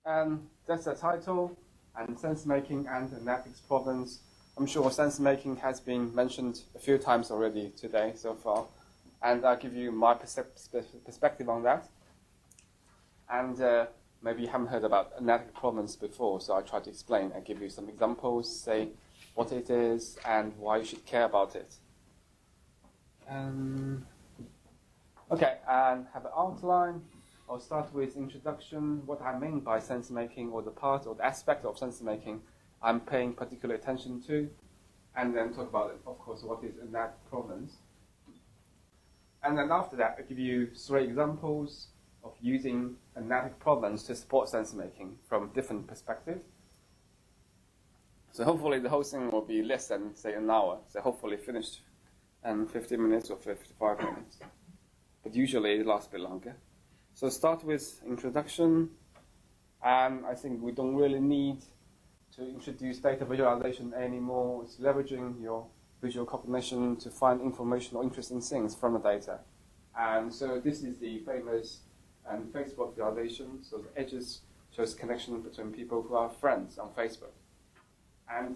And that's the title, and Sensemaking and Analytic Provenance. I'm sure sensemaking has been mentioned a few times already today so far, and I'll give you my perspective on that. And maybe you haven't heard about Analytic Provenance before, so I'll try to explain and give you some examples, say what it is and why you should care about it. Okay, and have an outline. I'll start with introduction, what I mean by sensemaking, or the part or the aspect of sensemaking I'm paying particular attention to, and then talk about, of course, what is Analytic Provenance. And then after that, I'll give you 3 examples of using Analytic Provenance to support sensemaking from different perspectives. So hopefully the whole thing will be less than, say, an hour. So hopefully finished in 50 minutes or 55 minutes. But usually it lasts a bit longer. So start with introduction. And I think we don't really need to introduce data visualization anymore. It's leveraging your visual cognition to find information or interesting things from the data. And so this is the famous Facebook visualization. So the edges shows connection between people who are friends on Facebook. And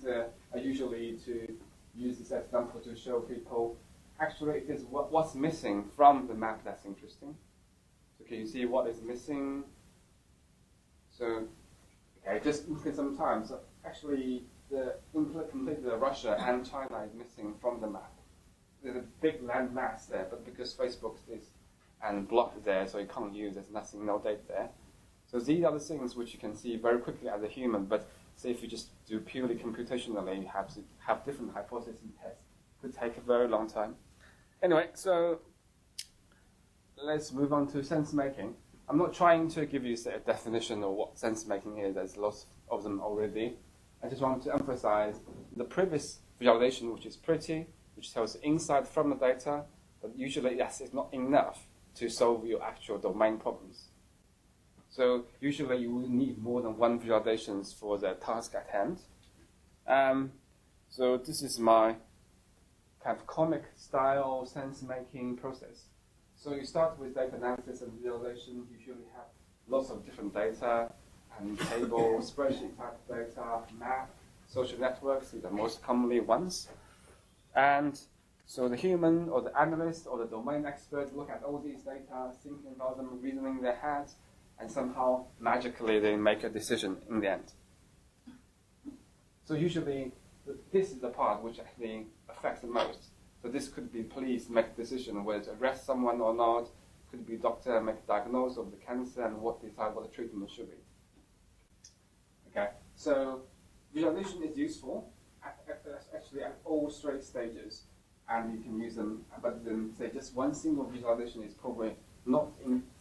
I usually to use this example to show people actually it is what's missing from the map that's interesting. So can you see what is missing? So okay, just look at some time. So actually, completely Russia and China is missing from the map. There's a big land mass there, but because Facebook is and blocked there, so you can't use. There's nothing, no data there. So these are the things which you can see very quickly as a human. But say if you just do purely computationally, you have to have different hypotheses and tests. It could take a very long time. Anyway, so let's move on to sensemaking. I'm not trying to give you a definition of what sensemaking is. There's lots of them already. I just want to emphasize the previous visualization, which is pretty, which tells insight from the data, but usually yes, it's not enough to solve your actual domain problems. So usually you will need more than one visualizations for the task at hand. So this is my kind of comic style sense-making process. So you start with data analysis and visualization. You usually have lots of different data and table, spreadsheet type data, map, social networks, these are most commonly ones. And so the human or the analyst or the domain expert look at all these data, thinking about them, reasoning their heads, and somehow magically they make a decision in the end. So usually this is the part which actually affects the most. So this could be police make a decision whether to arrest someone or not. Could be doctor make a diagnosis of the cancer and decide what the treatment should be. Okay, so visualization is useful actually at all 3 stages, and you can use them. But then say just one single visualization is probably not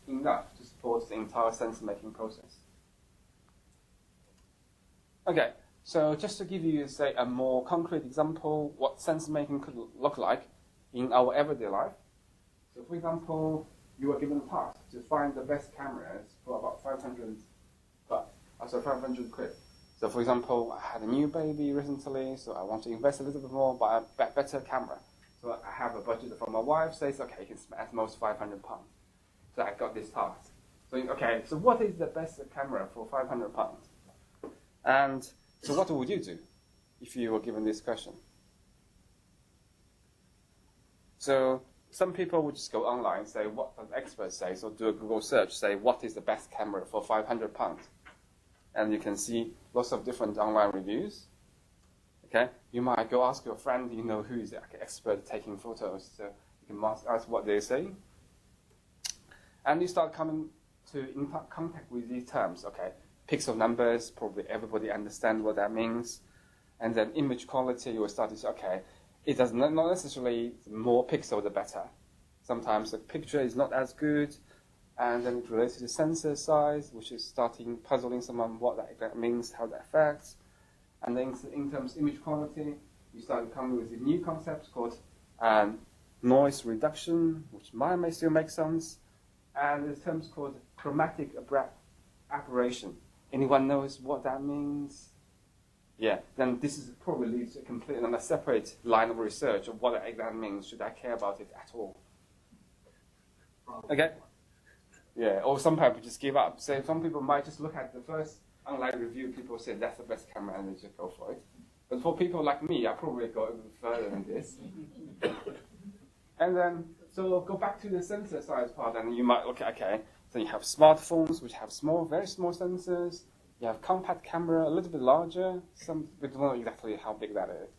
enough to support the entire sense-making process. Okay. So just to give you, say, a more concrete example, what sense-making could look like in our everyday life. So for example, you are given a task to find the best cameras for about 500 quid. So for example, I had a new baby recently, so I want to invest a little bit more, buy a better camera. So I have a budget from my wife, says, okay, you can spend at most £500. So I got this task. So, okay, so what is the best camera for £500? And so what would you do if you were given this question? So some people would just go online, say what the experts say, so do a Google search, say what is the best camera for £500? And you can see lots of different online reviews. Okay, you might go ask your friend, you know, who is the expert taking photos, so you can ask what they say. And you start coming in contact with these terms, okay. Pixel numbers, probably everybody understands what that means. And then image quality, you will start to say, okay, it does not necessarily more pixel the better. Sometimes the picture is not as good, and then it's related to sensor size, which is starting puzzling someone what that means, how that affects. And then in terms of image quality, you start coming with a new concept called noise reduction, which might still make sense. And there's terms called chromatic aberration. Anyone knows what that means? Yeah, then this is probably leads to a completely a separate line of research of what that means. Should I care about it at all? Okay. Yeah, or some people just give up. So some people might just look at the first online review, people say that's the best camera, and they just go for it. But for people like me, I probably go even further than this. And then, so go back to the sensor size part, and you might look at, okay, so you have smartphones, which have small, very small sensors. You have compact camera, a little bit larger. We don't know exactly how big that is.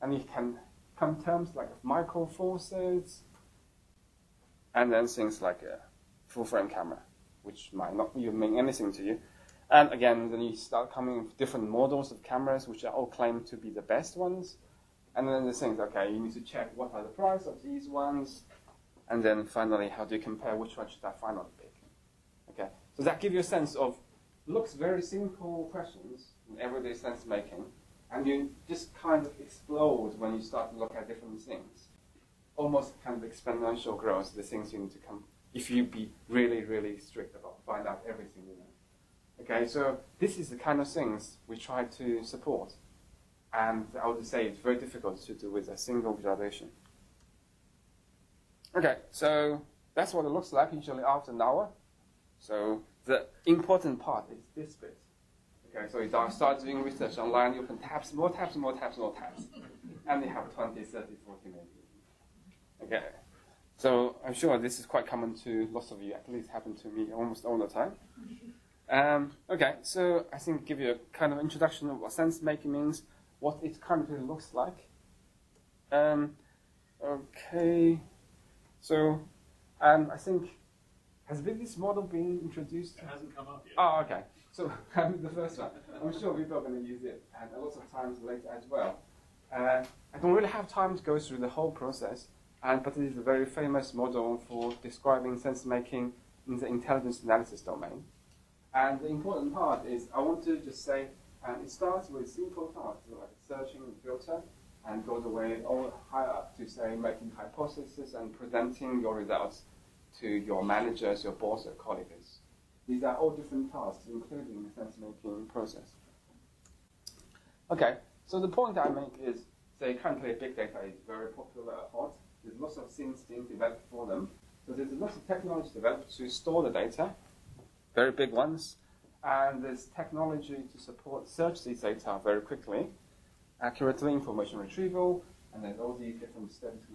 And you can come terms like micro four thirds, and then things like a full frame camera, which might not even mean anything to you. And again, then you start coming with different models of cameras, which are all claimed to be the best ones. And then the things, okay, you need to check what are the price of these ones. And then finally, how do you compare which one should I finally pick? Okay, so that gives you a sense of, looks very simple questions in everyday sense making. And you just kind of explode when you start to look at different things. Almost kind of exponential growth, the things you need to come, if you be really, really strict about find out everything you know. Okay, so this is the kind of things we try to support. And I would say it's very difficult to do with a single visualization. Okay, so that's what it looks like usually after an hour. So the important part is this bit. Okay, so you start doing research online, you open tabs, more tabs, more tabs, more tabs. And you have 20, 30, 40 maybe. Okay, so I'm sure this is quite common to lots of you, at least happened to me almost all the time. Okay, so I think give you a kind of introduction of what sense making means, what it currently looks like. Okay, so I think, has this model been introduced? It hasn't come up yet. Oh, okay. So the first one. I'm sure people are going to use it, and lots of times later as well. I don't really have time to go through the whole process, but it is a very famous model for describing sense making in the intelligence analysis domain. And the important part is, I want to just say, it starts with simple tasks like searching and filter, and goes away all high up to say making hypotheses and presenting your results to your managers, your boss, or colleagues. These are all different tasks, including the sense-making process. Okay, so the point I make is, say currently big data is very popular, hot. There's lots of things being developed for them. So there's lots of technology developed to store the data, very big ones. And there's technology to support search these data very quickly, accurately information retrieval, and there's all these different static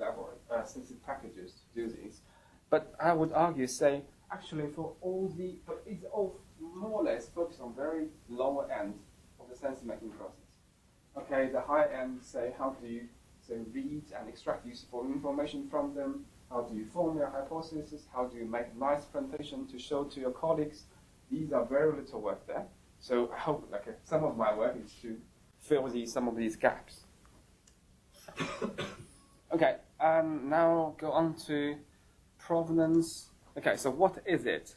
packages to do these. But I would argue, say, actually for all but it's all more or less focused on very lower end of the sense-making process. Okay, the high end, say, how do you read and extract useful information from them? How do you form your hypothesis? How do you make a nice presentation to show to your colleagues? These are very little work there. So I hope some of my work is to fill some of these gaps. Okay, now go on to provenance. Okay, so what is it?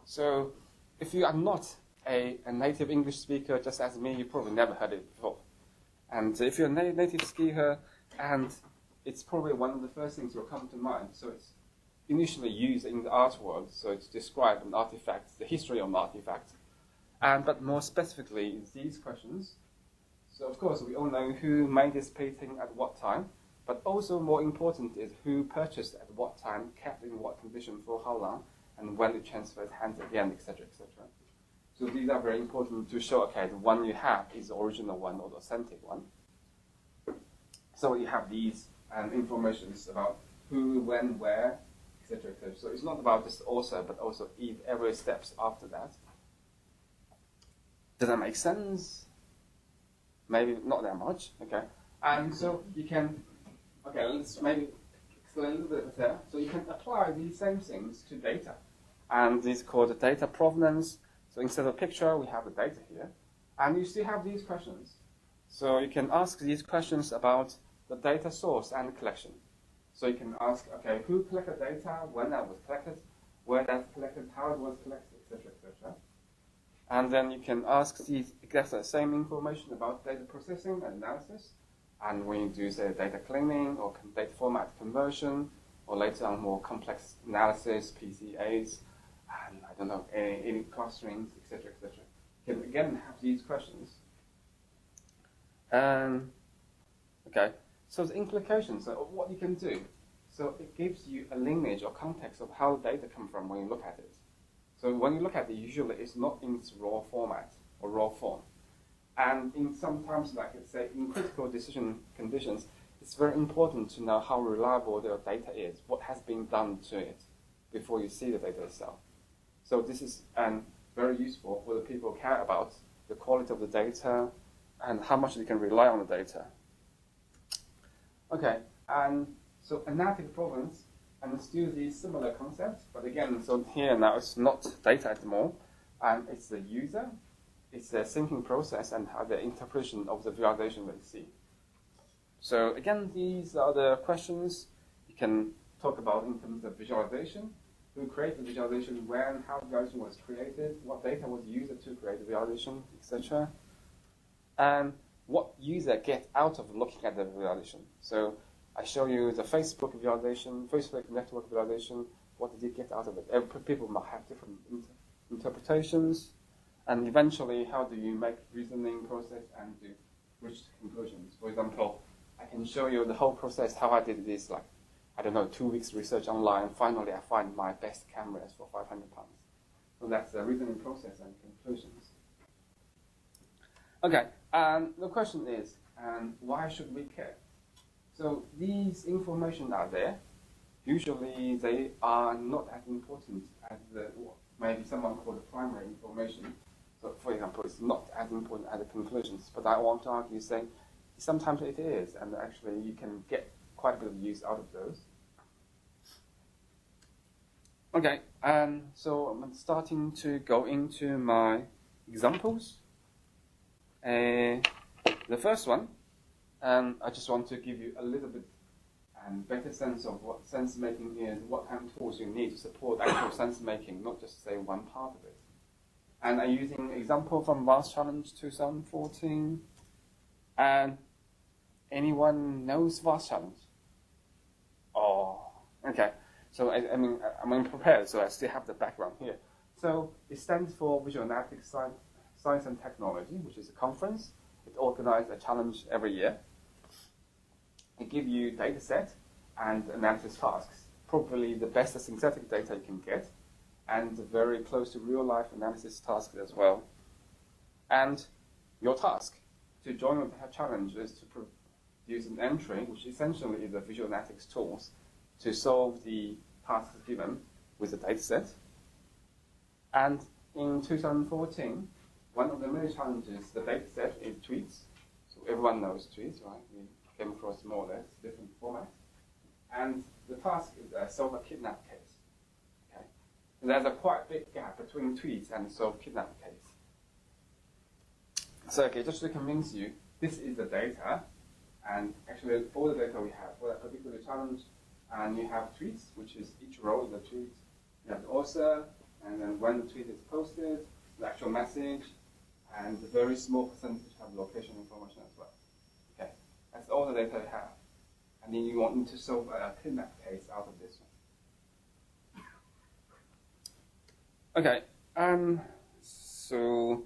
So if you are not a native English speaker, just as me, you probably never heard it before. And if you're a native speaker, and it's probably one of the first things that will come to mind. So it's initially used in the art world, so it's described an artifact, the history of an artifact. But more specifically, these questions. So of course, we all know who made this painting at what time, but also more important is who purchased at what time, kept in what condition for how long, and when it transfers hands again, etc., etc. So these are very important to show, okay, the one you have is the original one or the authentic one. So you have these informations about who, when, where, etc., etc. So it's not about just the author, but also every steps after that. Does that make sense? Maybe not that much, okay. And so you can, okay, let's maybe explain a little bit better. So you can apply these same things to data. And this is called the data provenance. So instead of picture, we have the data here. And you still have these questions. So you can ask these questions about the data source and collection. So you can ask, okay, who collected data, when that was collected, where that's collected, how it was collected, etc., etc. And then you can ask these exactly the same information about data processing and analysis. And when you do, say, data cleaning or data format conversion, or later on more complex analysis, PCAs, and I don't know, any clusterings, etc., etc. You can again have these questions. Okay, so the implications of what you can do. So it gives you a lineage or context of how data come from when you look at it. So when you look at it, usually it's not in its raw format or raw form. And in sometimes, like let's say, in critical decision conditions, it's very important to know how reliable your data is, what has been done to it before you see the data itself. So this is very useful for the people who care about the quality of the data and how much they can rely on the data. Okay, and so analytic provenance and still these similar concepts, but again, so here now it's not data anymore, and it's the user, it's the thinking process and how the interpretation of the visualization they see. So again, these are the questions you can talk about in terms of visualization. Who created the visualization, when, how the visualization was created, what data was used to create the visualization, etc. And what user get out of looking at the visualization. So I show you the Facebook visualization, Facebook network visualization, what did you get out of it? People might have different interpretations, and eventually how do you make reasoning process and do reach conclusions. For example, I can show you the whole process, how I did this, like, I don't know, 2 weeks research online, finally I find my best cameras for £500. So that's the reasoning process and conclusions. Okay, and the question is, why should we care? So these information are there. Usually they are not as important as maybe someone called the primary information. So for example, it's not as important as the conclusions, but I want to argue saying sometimes it is, and actually you can get quite a bit of use out of those. Okay, so I'm starting to go into my examples. The first one, I just want to give you a little bit better sense of what sense making is, what kind of tools you need to support actual sense making, not just say one part of it. And I'm using example from VASS Challenge 2014. And anyone knows VASS Challenge? Oh, okay. So I mean, I'm unprepared, so I still have the background here. So it stands for Visual Analytic Science and Technology, which is a conference. It organizes a challenge every year. It gives you data set and analysis tasks, probably the best synthetic data you can get, and very close to real-life analysis tasks as well. And your task to join the challenge is to produce an entry, which essentially is the visual analytics tools, to solve the tasks given with the data set. And in 2014, one of the many challenges, the data set is tweets. So everyone knows tweets, right? We came across more or less different formats. And the task is solve a kidnap case. Okay? And there's a quite big gap between tweets and solve kidnap case. So okay, just to convince you, this is the data, and actually all the data we have for that particular challenge, and you have tweets, which is each row is a tweet. You have the author, and then when the tweet is posted, the actual message, and a very small percentage have location information as well. Okay, that's all the data you have. And then you want to solve a kidnap case out of this one. Okay, so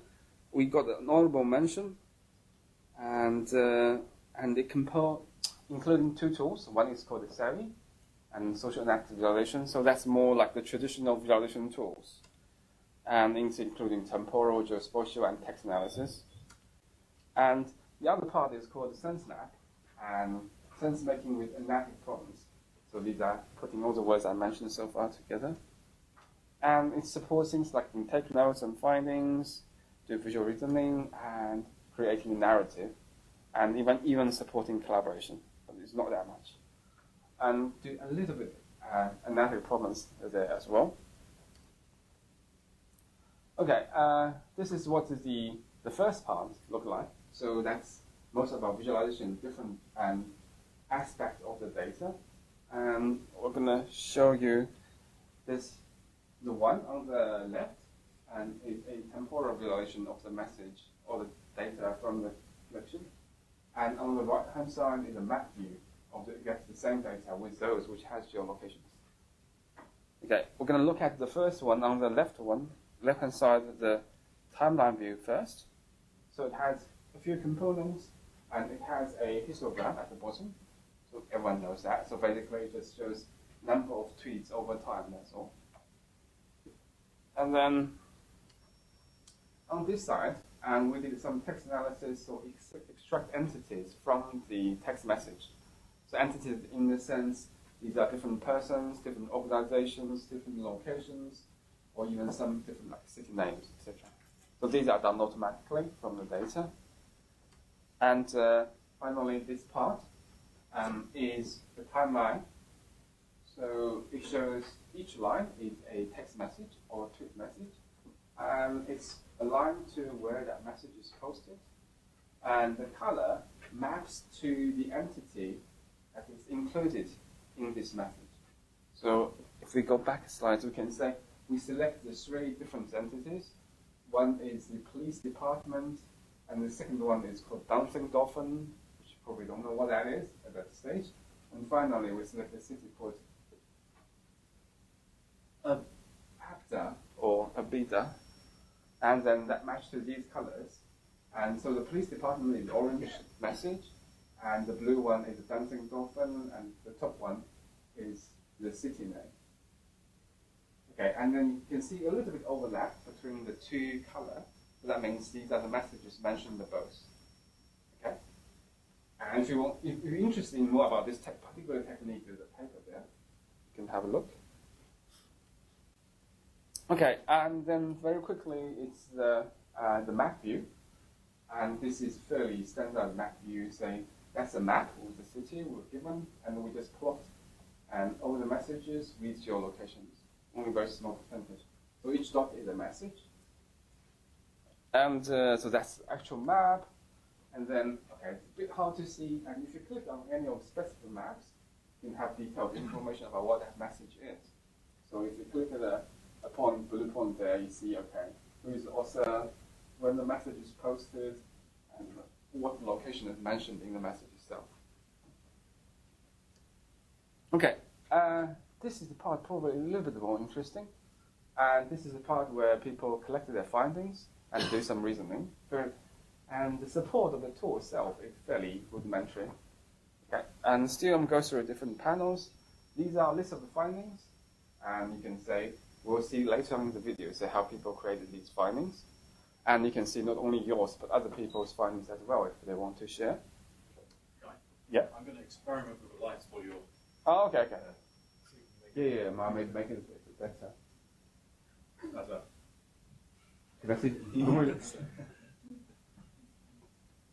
we got an honorable mention, and it including two tools. One is called the Savvy, and social analytic visualization. So that's more like the traditional visualization tools, and it's including temporal, geospatial, and text analysis. And the other part is called the Sensemake, and Sensemaking with Analytic Provenance. So these are putting all the words I mentioned so far together. And it supports things like take notes and findings, do visual reasoning, and creating a narrative, and even supporting collaboration, but it's not that much. And do a little bit analytic provenance there as well. Okay, this is what is the first part look like. So that's most of our visualization, different aspect of the data. And we're going to show you this, the one on the left, and a temporal visualization of the message or the data from the collection. And on the right-hand side is a map view of the same data with those which has geolocations. Okay, we're going to look at the first one on the left-hand side of the timeline view first. So it has a few components, and it has a histogram at the bottom. So everyone knows that. So basically it just shows number of tweets over time, that's all. And then on this side, we did some text analysis or extract entities from the text message. So entities in the sense, these are different persons, different organizations, different locations, or even some different like city names, etc. So these are done automatically from the data. And finally, this part is the timeline. So it shows each line is a text message or a tweet message. It's aligned to where that message is posted. And the color maps to the entity that is included in this message. So if we go back a slide, we can say we select the 3 different entities. One is the police department, and the second one is called Dancing Dolphin, which you probably don't know what that is at that stage. And finally, we select a city called Abda or Abida, and then that matches to these colors. And so the police department is orange message, and the blue one is a dancing dolphin, and the top one is the city name. Okay, and then you can see a little bit overlap between the 2 colors. So that means these are the messages mentioned the both. Okay, and if you're interested in more about this particular technique, there's a paper there. You can have a look. Okay, and then very quickly, it's the map view. And this is fairly standard map view, saying that's a map of the city we're given, and we just plot and all the messages with geolocations, only very small percentage. So each dot is a message. And so that's the actual map. And then, okay, it's a bit hard to see, and if you click on any of the specific maps, you can have detailed information about what that message is. So if you click at a point, blue point there, you see, okay, who is the author, when the message is posted, and what location is mentioned in the message itself. Okay, this is the part probably a little bit more interesting. And this is the part where people collected their findings and do some reasoning. And the support of the tool itself is fairly rudimentary. Okay, and still I'm going through different panels. These are a list of the findings, and you can say, we'll see later on in the video, say how people created these findings. And you can see not only yours, but other people's findings as well, if they want to share. Guy, yeah? I'm going to experiment with the lights for you. Oh, okay, okay. Yeah, make it better. How's that? Can I see?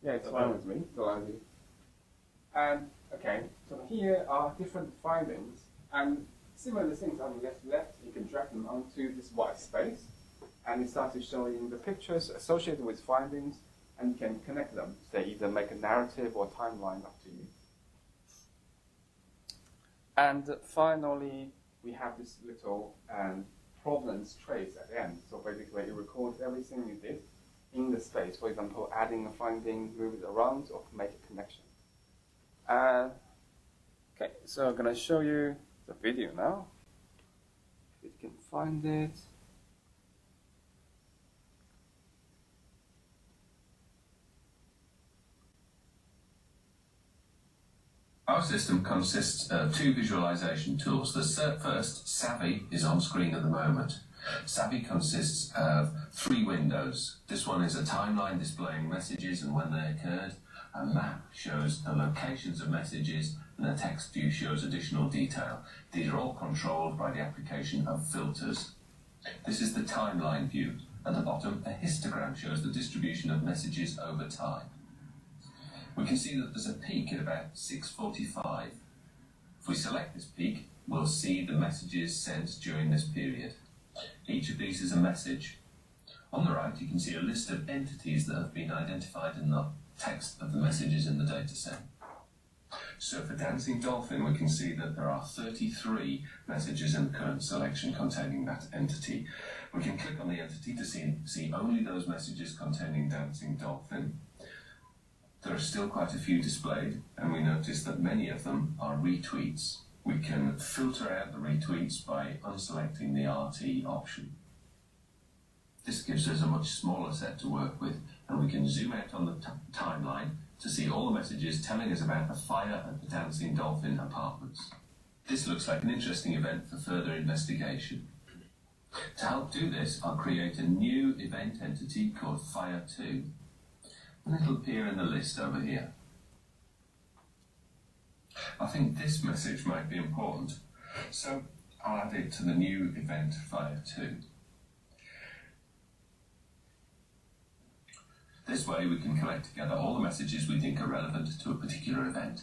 Yeah, it's fine with me. It's all right. And, okay, so here are different findings. And similar things on the left, you can drag them onto this white space. And it starts to show you the pictures associated with findings, and you can connect them. Say either make a narrative or timeline, up to you. And finally, we have this little provenance trace at the end. So basically, it records everything you did in the space. For example, adding a finding, move it around, or make a connection. Okay, so I'm going to show you the video now. If you can find it. Our system consists of 2 visualization tools. The first, Savvy, is on screen at the moment. Savvy consists of 3 windows. This one is a timeline displaying messages and when they occurred. A map shows the locations of messages, and a text view shows additional detail. These are all controlled by the application of filters. This is the timeline view. At the bottom, a histogram shows the distribution of messages over time. We can see that there's a peak at about 6:45. If we select this peak, we'll see the messages sent during this period. Each of these is a message. On the right, you can see a list of entities that have been identified in the text of the messages in the dataset. So for Dancing Dolphin, we can see that there are 33 messages in the current selection containing that entity. We can click on the entity to see only those messages containing Dancing Dolphin. There are still quite a few displayed, and we notice that many of them are retweets. We can filter out the retweets by unselecting the RT option. This gives us a much smaller set to work with, and we can zoom out on the timeline to see all the messages telling us about a fire at the Dancing Dolphin apartments. This looks like an interesting event for further investigation. To help do this, I'll create a new event entity called Fire2, and it'll appear in the list over here. I think this message might be important, so I'll add it to the new event Fire2. This way we can collect together all the messages we think are relevant to a particular event.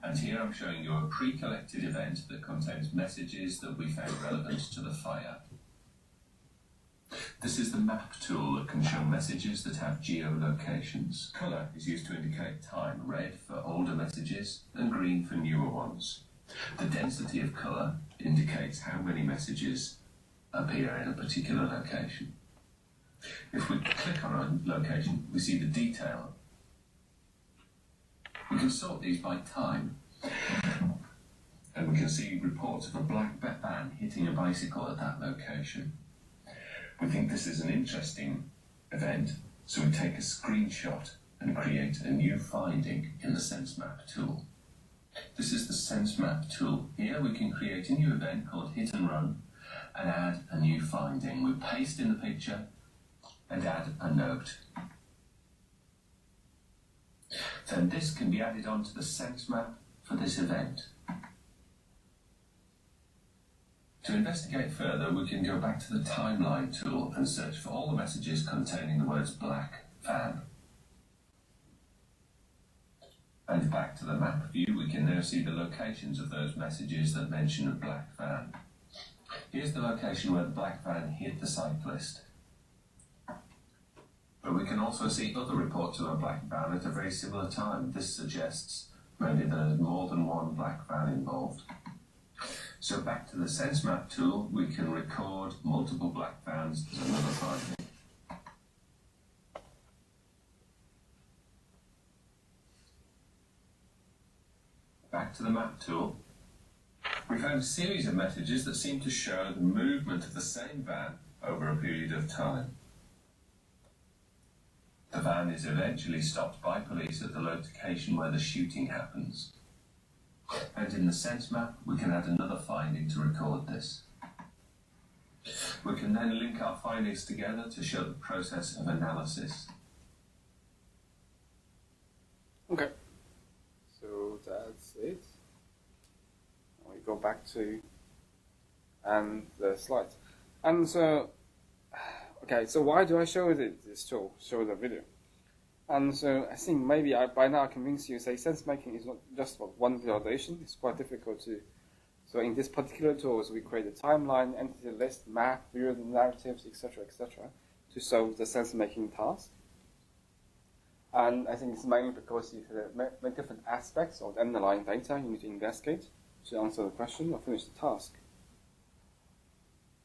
And here I'm showing you a pre-collected event that contains messages that we found relevant to the fire. This is the map tool that can show messages that have geolocations. Colour is used to indicate time, red for older messages and green for newer ones. The density of colour indicates how many messages appear in a particular location. If we click on a location, we see the detail. We can sort these by time, and we can see reports of a black van hitting a bicycle at that location. We think this is an interesting event, so we take a screenshot and create a new finding in the SenseMap tool. This is the SenseMap tool. Here we can create a new event called Hit and Run and add a new finding. We paste in the picture and add a note. Then this can be added onto the SenseMap for this event. To investigate further, we can go back to the timeline tool and search for all the messages containing the words black van. And back to the map view, we can now see the locations of those messages that mention a black van. Here's the location where the black van hit the cyclist. But we can also see other reports of a black van at a very similar time. This suggests maybe there's more than one black van involved. So back to the SenseMap tool, we can record multiple black vans as another finding. Back to the map tool, we found a series of messages that seem to show the movement of the same van over a period of time. The van is eventually stopped by police at the location where the shooting happens. And in the SenseMap, we can add another finding to record this. We can then link our findings together to show the process of analysis. Okay, so that's it. We go back to the slides. And so, okay, so why do I show this tool, show the video? And so I think maybe by now I convince you, say, sense making is not just about one visualization. It's quite difficult to. So in this particular tools, we create a timeline, entity list, map, view the narratives, etc., to solve the sense making task. And I think it's mainly because you have many different aspects of the underlying data you need to investigate to answer the question or finish the task.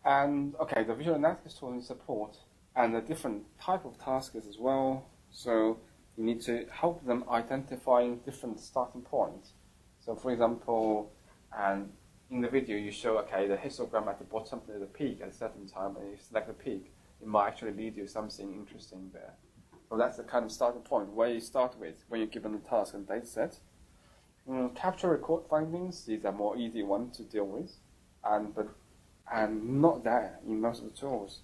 And okay, the visual analytics tool needs support and a different type of tasks as well. So you need to help them identifying different starting points. So for example, and in the video you show, okay, the histogram at the bottom is the peak at a certain time, and if you select the peak, it might actually lead you something interesting there. So that's the kind of starting point where you start with when you're given the task and data set. Capture record findings, these are more easy ones to deal with, and not there in most of the tools.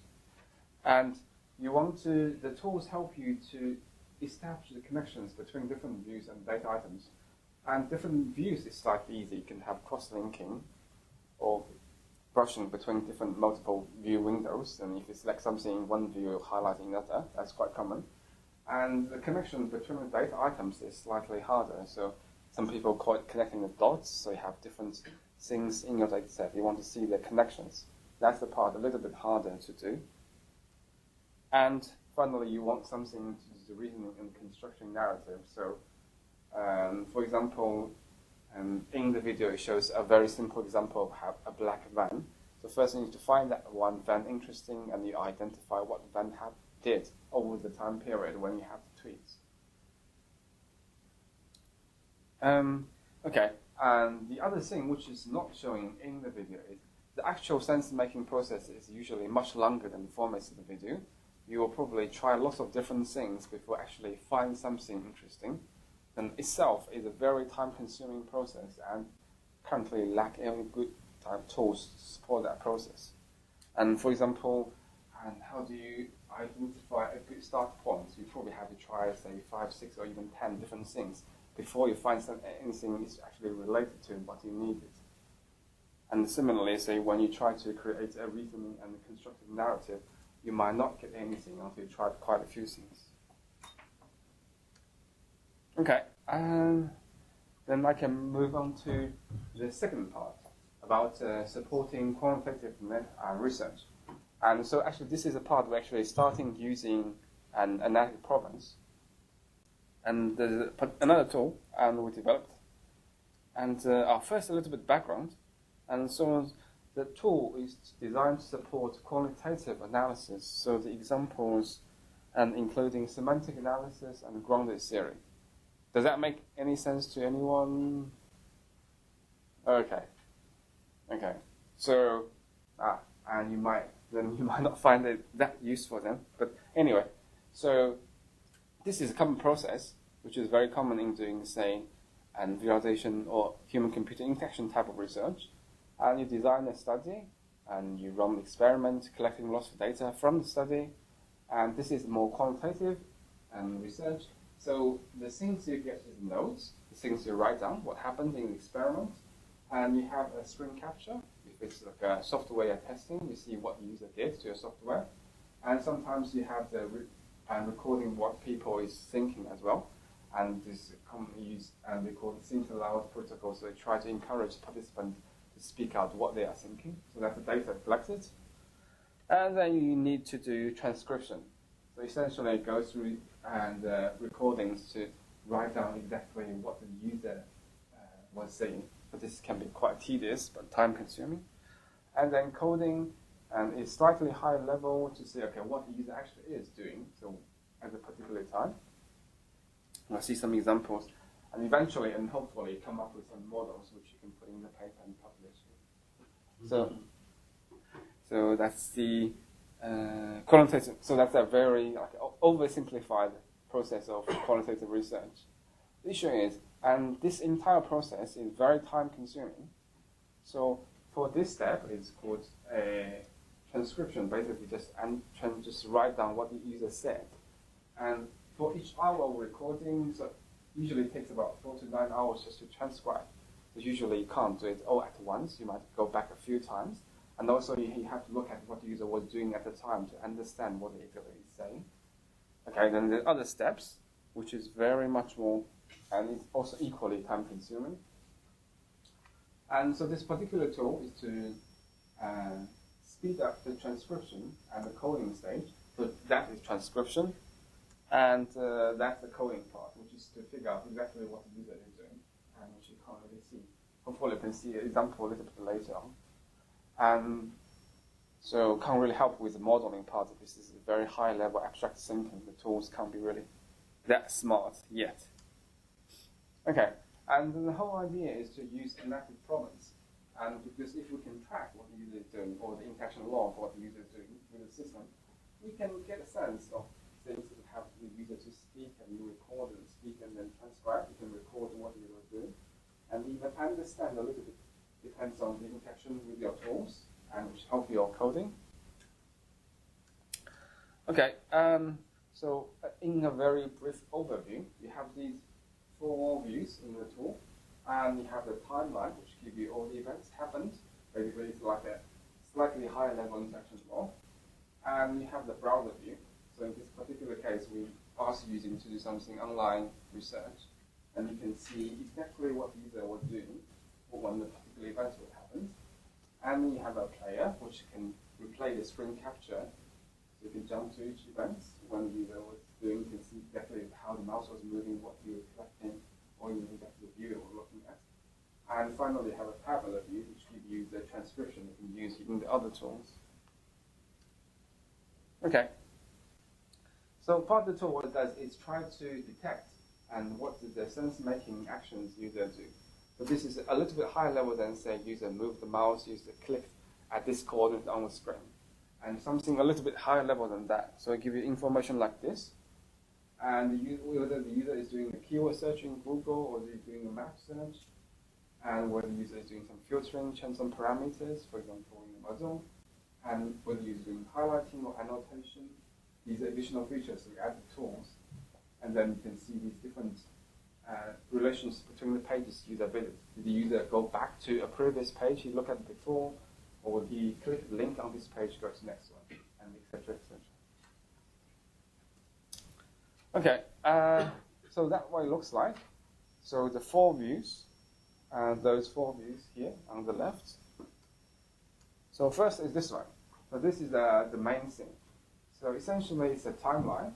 And you want to, the tools help you to establish the connections between different views and data items. And different views is slightly easy. You can have cross-linking or brushing between different multiple view windows. And if you select something in one view, highlighting another, that's quite common. And the connection between the data items is slightly harder. So some people call it connecting the dots. So you have different things in your data set. You want to see the connections. That's the part a little bit harder to do. And finally, you want something to do the reasoning and constructing narrative. So, for example, in the video, it shows a very simple example of how a black van. So first, you need to find that one van interesting, and you identify what the van did over the time period when you have the tweets. Okay, and the other thing which is not showing in the video is the actual sense-making process is usually much longer than the formats of the video. You will probably try lots of different things before actually find something interesting. And itself is a very time-consuming process, and currently lack any good tools to support that process. And for example, and how do you identify a good start point? You probably have to try, say, 5, 6, or even 10 different things before you find anything is actually related to what you needed. And similarly, say, when you try to create a reasoning and a constructive narrative, you might not get anything until you try quite a few things. Okay, and then I can move on to the second part about supporting quantitative research. And so actually this is a part we're actually starting using an Analytic Provenance. And there's another tool we developed. And first a little bit background. And so the tool is designed to support qualitative analysis. So the examples and including semantic analysis and grounded theory. Does that make any sense to anyone? Okay. Okay. So, and you might not find it that useful then. But anyway, so this is a common process, which is very common in doing, say, and visualization or human-computer interaction type of research. And you design a study, and you run experiments collecting lots of data from the study. And this is more quantitative research. So the things you get is notes, the things you write down, what happened in the experiment. And you have a screen capture. If it's like a software testing, you see what the user did to your software. And sometimes you have the recording what people is thinking as well. And this commonly used and we call the think aloud protocol. So they try to encourage participants to speak out what they are thinking. So that's the data collected. And then you need to do transcription. So essentially go through and recordings to write down exactly what the user was saying. But this can be quite tedious but time consuming. And then coding and is slightly higher level to say, okay, what the user actually is doing, so at a particular time. I'll see some examples, and eventually and hopefully come up with some models which you can put in the paper and publish. So that's the qualitative. So that's a very oversimplified process of qualitative research. The issue is, and this entire process is very time consuming. So for this step, it's called a transcription. Basically, just write down what the user said, and for each hour of recording, so usually it takes about 4 to 9 hours just to transcribe. So usually you can't do it all at once. You might go back a few times. And also you have to look at what the user was doing at the time to understand what the user is saying. Okay, then the other steps, which is very much more, and it's also equally time consuming. And so this particular tool is to speed up the transcription and the coding stage. So that is transcription. And that's the coding part, which is to figure out exactly what the user is doing, and which you can't really see. Hopefully you can see an example a little bit later on. And so can't really help with the modeling part of this. This is a very high level abstract thinking. The tools can't be really that smart yet. Okay, and the whole idea is to use Analytic Provenance. And because if we can track what the user is doing, or the interaction log what the user is doing with the system, we can get a sense of things that have the user to speak, and you record and speak and then transcribe. You can record what the user is doing, and even understand a little bit. Depends on the interaction with your tools and which help your coding. Okay, so in a very brief overview, you have these 4 views in the tool, and you have the timeline, which gives you all the events happened. Basically, it's like a slightly higher level interaction log. And you have the browser view. So in this particular case, we asked users to do something online research, and you can see exactly what the user was doing when the particular event would happen. And then you have a player, which can replay the screen capture. So you can jump to each event when the user was doing. You can see exactly how the mouse was moving, what you were collecting, or even exactly the view you were looking at. And finally, you have a tabular view, which gives you the transcription you can use using the other tools. Okay. So part of the tool, what it does is try to detect and what the sense-making actions user do. So this is a little bit higher level than, say, user move the mouse, user click at this coordinate on the screen. And something a little bit higher level than that. So I give you information like this. And whether the user is doing a keyword search in Google, or they're doing a map search, and whether the user is doing some filtering, change some parameters, for example, in the model. And whether you're doing highlighting or annotation, these are additional features we add the tools. And then you can see these different relations between the pages usability. Did the user go back to a previous page he looked at before, or would he click the link on this page, go to the next one, and etc. etc. Okay, so that way it looks like. So the four views, those four views here on the left. So first is this one. So this is the main thing. So essentially it's a timeline,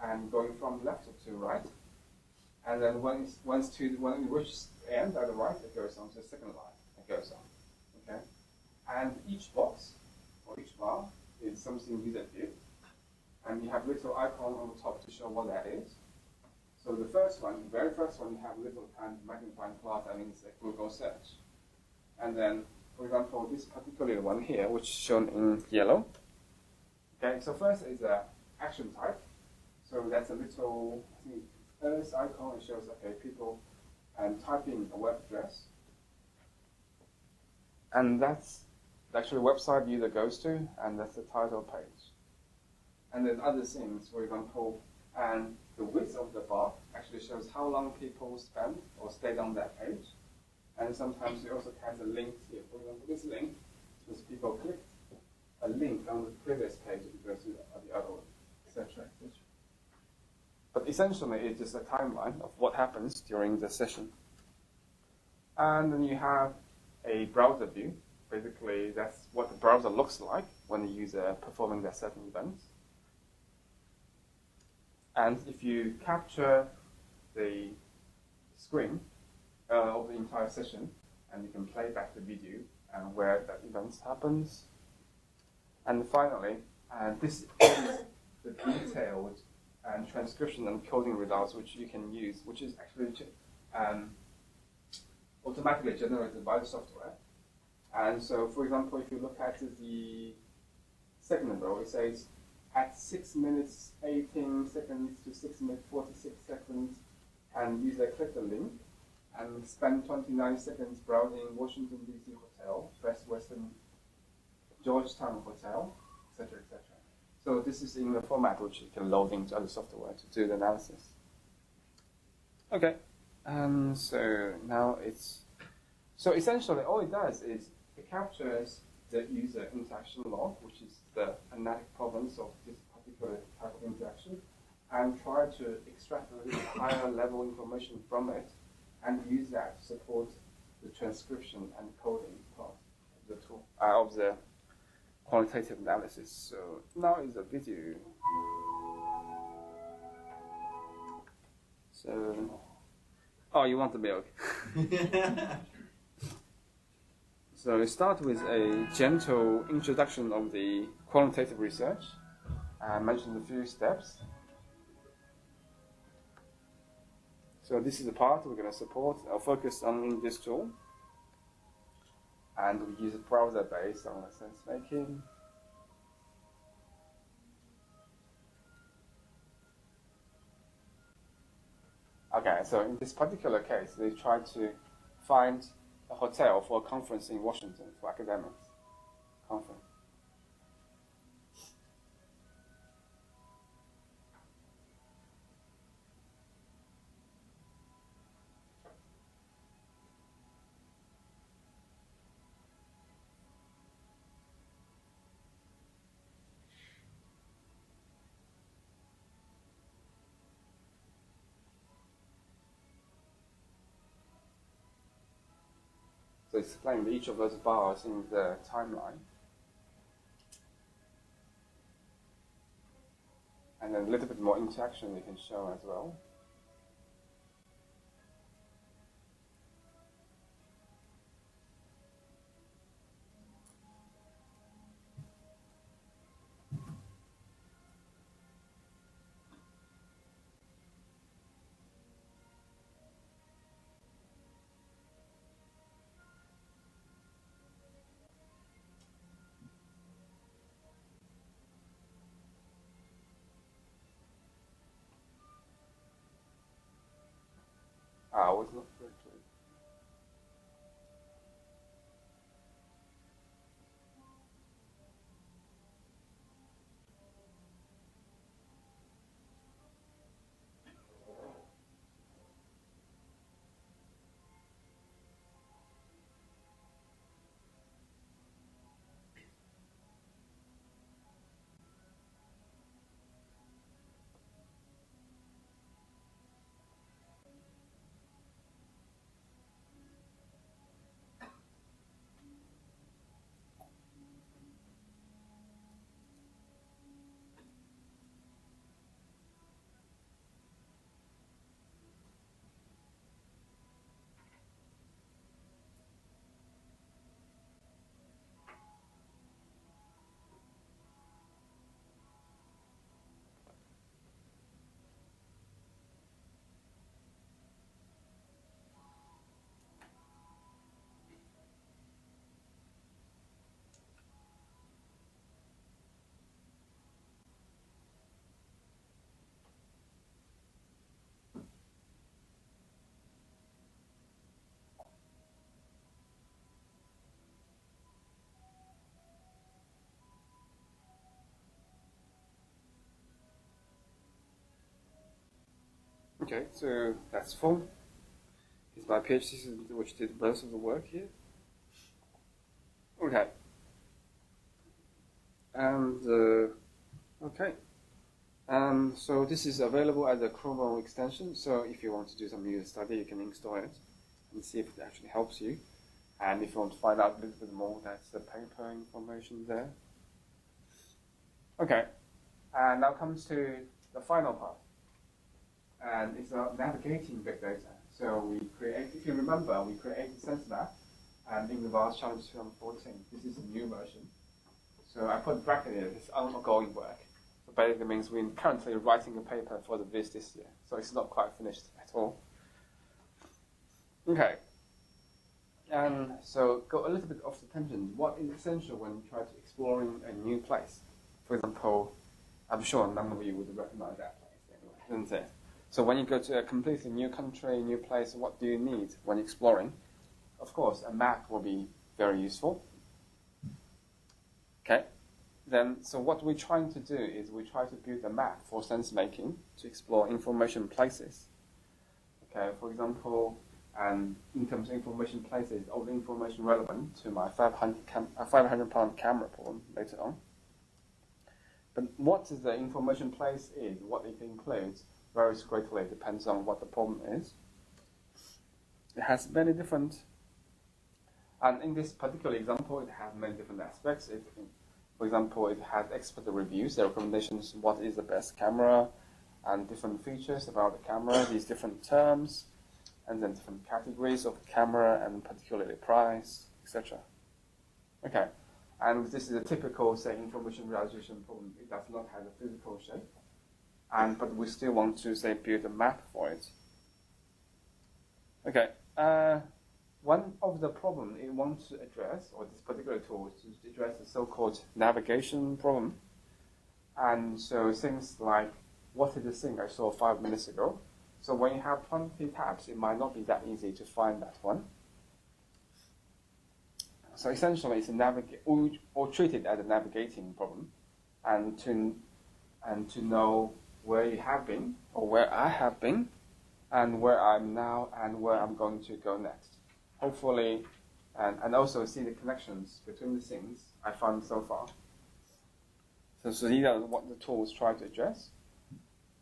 and going from left to right. And then when it reaches the end at the right, it goes on to the second line. It goes on. Okay? And each box or each bar is something user view. And you have little icon on the top to show what that is. So the first one, the very first one, you have a little kind of magnifying glass, I mean it's a Google search. And then, for example, this particular one here, which is shown in yellow. Okay, so first is a action type. So that's a little, I think, first icon, it shows, okay, people typing a web address. And that's actually a website the user goes to, and that's the title page. And then other things, for example, and the width of the bar actually shows how long people spend or stayed on that page. And sometimes it also has a link here. For example, this link shows people clicked a link on the previous page and go to the other one, etc. etc. But essentially, it's just a timeline of what happens during the session. And then you have a browser view. Basically, that's what the browser looks like when the user performing that certain events. And if you capture the screen of the entire session, and you can play back the video and where that event happens. And finally, this is the detailed and transcription and coding results which you can use, which is actually automatically generated by the software. And so, for example, if you look at the second row, it says at 6 minutes 18 seconds to 6 minutes 46 seconds, and user click the link and spend 29 seconds browsing Washington DC Hotel, Best Western Georgetown Hotel, etc., etc. So this is in the format which you can load into other software to do the analysis. Okay, so now so essentially all it does is it captures the user interaction log, which is the analytic provenance of this particular type of interaction, and try to extract a little higher level information from it, and use that to support the transcription and coding part of the tool, of the quantitative analysis. So now is a video. So, oh, you want the milk? So we start with a gentle introduction of the qualitative research. I mentioned a few steps. So this is the part we're going to support or focus on in this tool. And we use a browser based on Sensemaking. Okay, so in this particular case, they tried to find a hotel for a conference in Washington for academics conference. So it's explained each of those bars in the timeline. And then a little bit more interaction we can show as well. I was not very clear. Okay, so that's full. It's my PhD student which did most of the work here. Okay. And okay. So this is available as a Chrome extension. So if you want to do some user study, you can install it and see if it actually helps you. And if you want to find out a little bit more, that's the paper information there. Okay. And now comes to the final part. And it's about navigating big data. So we create, if you remember, we created SenseMap and in the VASS Challenge 2014. This is a new version. So I put bracket here, it's ongoing work. So basically means we're currently writing a paper for the VASS this year. So it's not quite finished at all. Okay. And so go a little bit off the tangent. What is essential when you try to exploring a new place? For example, I'm sure none of you would recognize that place anyway, isn't it? So when you go to a completely new country, new place, what do you need when exploring? Of course, a map will be very useful. Okay. Then, so what we're trying to do is we try to build a map for sense making to explore information places. Okay, for example, in terms of information places, all the information relevant to my 500-pound camera problem later on. But what is the information place is, what it includes, varies greatly, depends on what the problem is. It has many different, and in this particular example, it has many different aspects. For example, it has expert reviews, their recommendations, what is the best camera, and different features about the camera, these different terms, and then different categories of the camera, and particularly price, etc. Okay, and this is a typical, say, information realization problem. It does not have a physical shape, but we still want to, say, build a map for it. Okay, one of the problems it wants to address, or this particular tool, is to address the so-called navigation problem. And so things like, what is the thing I saw 5 minutes ago? So when you have 20 tabs, it might not be that easy to find that one. So essentially, it's or treat it as a navigating problem, and to know where you have been, or where I have been, and where I'm now, and where I'm going to go next. Hopefully, and also see the connections between the things I found so far. So these are what the tools try to address.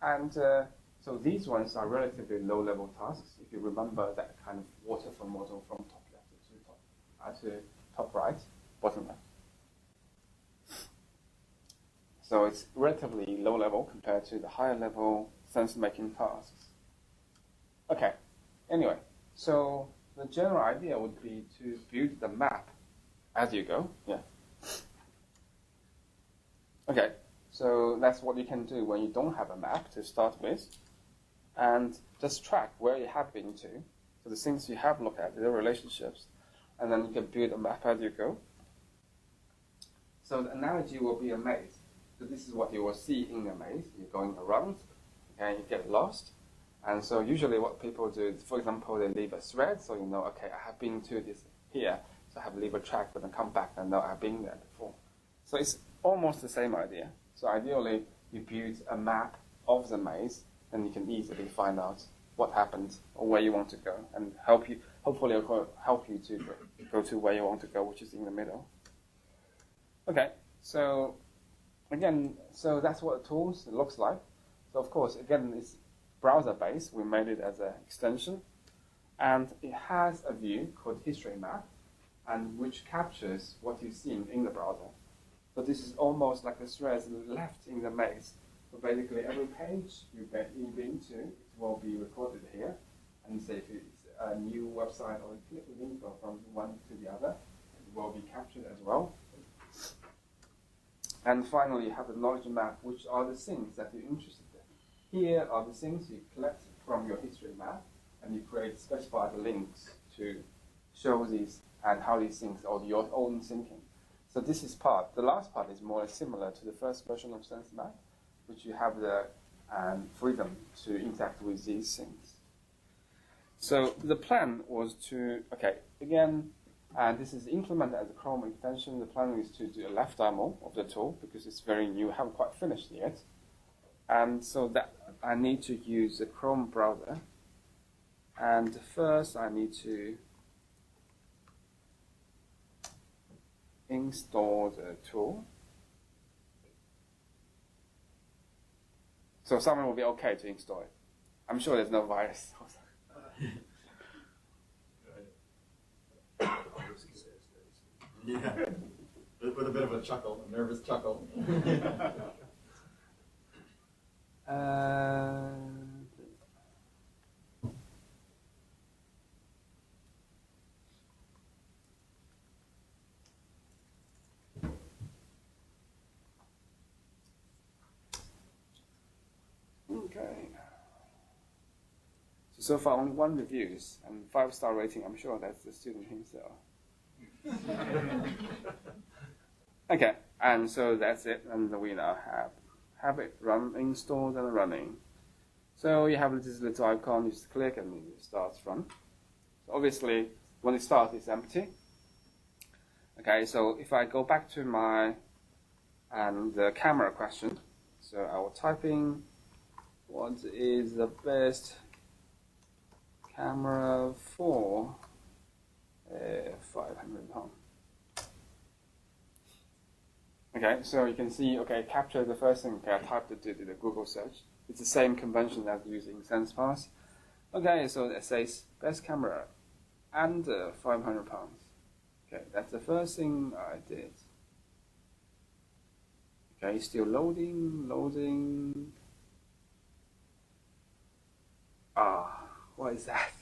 And so these ones are relatively low-level tasks. If you remember that kind of waterfall model from top left to top right, bottom left. So it's relatively low-level compared to the higher-level sense-making tasks. Okay, anyway, so the general idea would be to build the map as you go. Yeah. Okay, so that's what you can do when you don't have a map to start with. And just track where you have been to, so the things you have looked at, the relationships, and then you can build a map as you go. So the analogy will be a maze. So this is what you will see in a maze. You're going around, and you get lost. And so usually what people do is, for example, they leave a thread, so you know, okay, I have been to this here, so I have to leave a track, but then come back and know I've been there before. So it's almost the same idea. So ideally, you build a map of the maze, and you can easily find out what happened or where you want to go, and hopefully help you to go to where you want to go, which is in the middle. Okay, so again, so that's what the tools looks like. So of course, again, it's browser-based. We made it as an extension, and it has a view called History Map, and which captures what you've seen in the browser. So this is almost like the threads left in the maze. So basically, every page you've been to, it will be recorded here, and say if it's a new website or a click link from one to the other, it will be captured as well. And finally, you have the knowledge map, which are the things that you're interested in. Here are the things you collect from your history map, and you specify the links to show these and how these things, or your own thinking. So this is the last part is more similar to the first version of Sensemaking, which you have the freedom to interact with these things. So the plan was to, again, and this is implemented as a Chrome extension. The plan is to do a left demo of the tool because it's very new, haven't quite finished yet. And so that I need to use the Chrome browser. And first I need to install the tool. So someone will be okay to install it. I'm sure there's no virus. Yeah, with a bit of a chuckle, a nervous chuckle. Okay. So far only 1 reviews and 5-star rating. I'm sure that's the student himself. Okay, and so that's it, and we now have it installed and running. So you have this little icon, you just click and it starts run. So obviously, when it starts, it's empty. Okay, so if I go back to my the camera question, so I will type in what is the best camera for 500 pounds. Okay, so you can see, okay, capture the first thing. Okay, I typed it to the Google search. It's the same convention as using Sensepass. Okay, so it says best camera under 500 pounds. Okay, that's the first thing I did. Okay, still loading. Ah, what is that?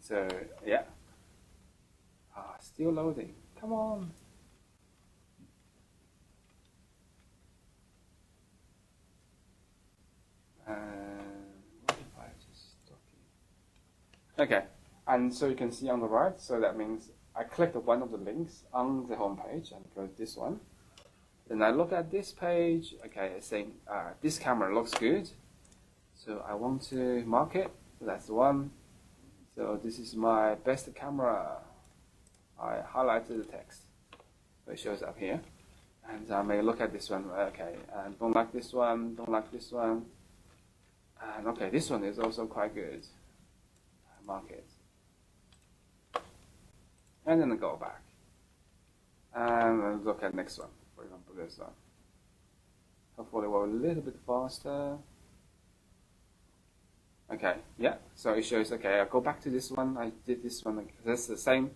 So, yeah. Still loading. Come on. What if I just stop here? Okay, and so you can see on the right, so that means I clicked one of the links on the home page and go to this one. Then I look at this page, okay, it's saying this camera looks good. So I want to mark it, so that's the one. So this is my best camera. I highlighted the text, so it shows up here. And I may look at this one, okay, and don't like this one, and okay, this one is also quite good. Mark it. And then I go back. And then look at next one, for example, this one. Hopefully we're a little bit faster. Okay, yeah, so it shows, okay, I go back to this one, I did this one, that's the same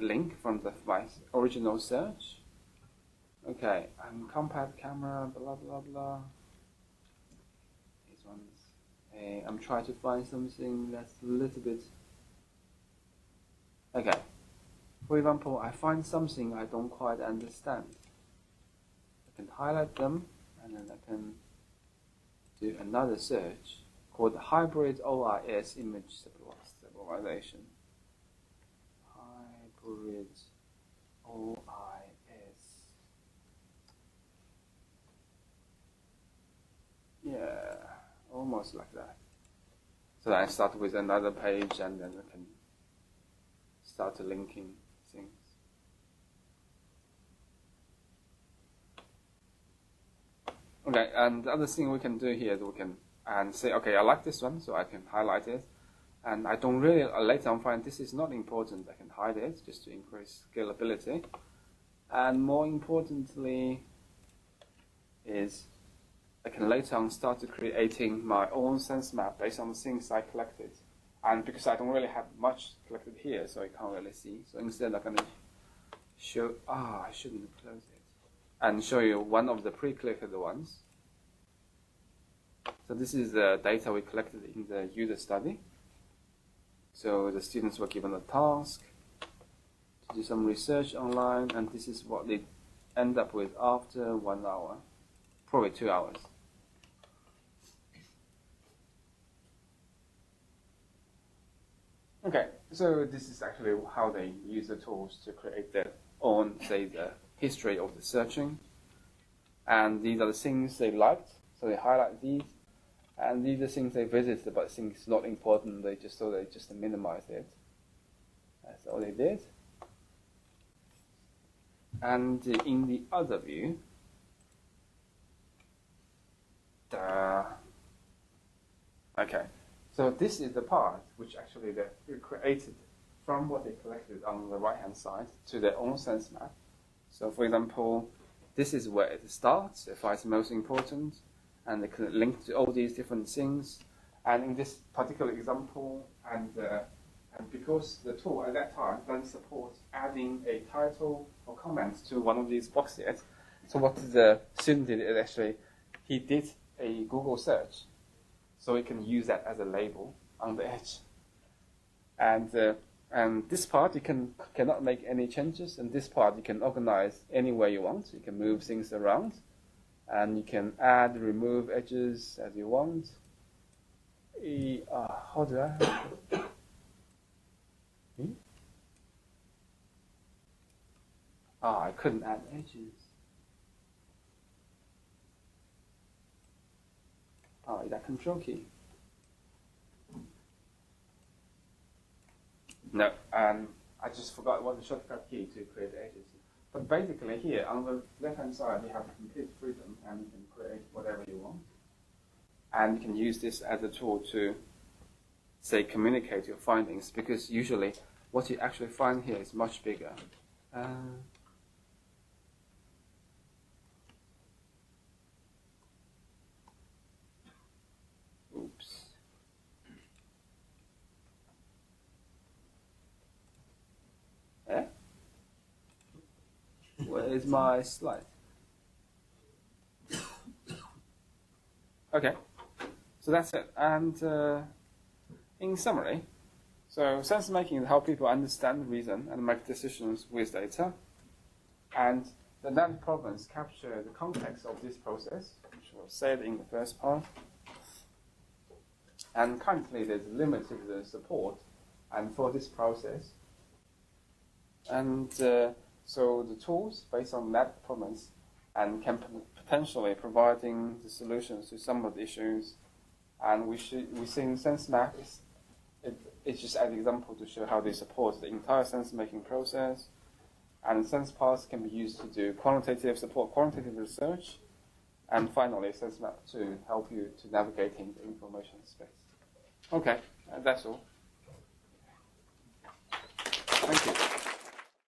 link from my original search. Okay, and compact camera, blah, blah, blah. These ones. I'm trying to find something that's a little bit... Okay, for example, I find something I don't quite understand. I can highlight them, and then I can do another search called hybrid OIS image stabilization. Hybrid OIS. Yeah, almost like that. So I start with another page and then I can start linking things. Okay, and the other thing we can do here is we can say, okay, I like this one, so I can highlight it. And I don't really, later on find this is not important, I can hide it just to increase scalability. And more importantly is I can later on start to creating my own sense map based on the things I collected. And because I don't really have much collected here, so I can't really see. So instead I'm going to show, I shouldn't have closed it. And show you one of the pre-clicked ones. So this is the data we collected in the user study. So the students were given a task to do some research online, and this is what they end up with after 1 hour, probably 2 hours. Okay, so this is actually how they use the tools to create their own, say, the history of the searching. And these are the things they liked, so they highlight these. And these are things they visited, but things not important. They just minimize it. That's all they did. And in the other view, okay, so this is the part which actually they created from what they collected on the right-hand side to their own sense map. So for example, this is where it starts, if it's most important, and they can link to all these different things. And in this particular example, and because the tool at that time doesn't support adding a title or comment to one of these boxes, so what the student did is actually, he did a Google search, so he can use that as a label on the edge. And this part you cannot make any changes, and this part you can organize any way you want. You can move things around, and you can add, remove edges as you want. How do I? I couldn't add edges. Is that control key? No, I just forgot what the shortcut key to create the edges. But basically here, on the left-hand side, you have complete freedom, and you can create whatever you want. And you can use this as a tool to, say, communicate your findings, because usually what you actually find here is much bigger. Oops. Eh? Where is my slide? Okay, so that's it. And in summary, so sense making is how people understand, reason, and make decisions with data. And the analytic provenance capture the context of this process, which was said in the first part. And currently there's limited support and for this process. And so the tools based on analytic provenance and can potentially providing the solutions to some of the issues. And we see sense map it's just an example to show how they support the entire sense making process. And sense paths can be used to do quantitative research. And finally, sense map to help you to navigate in the information space. Okay, that's all.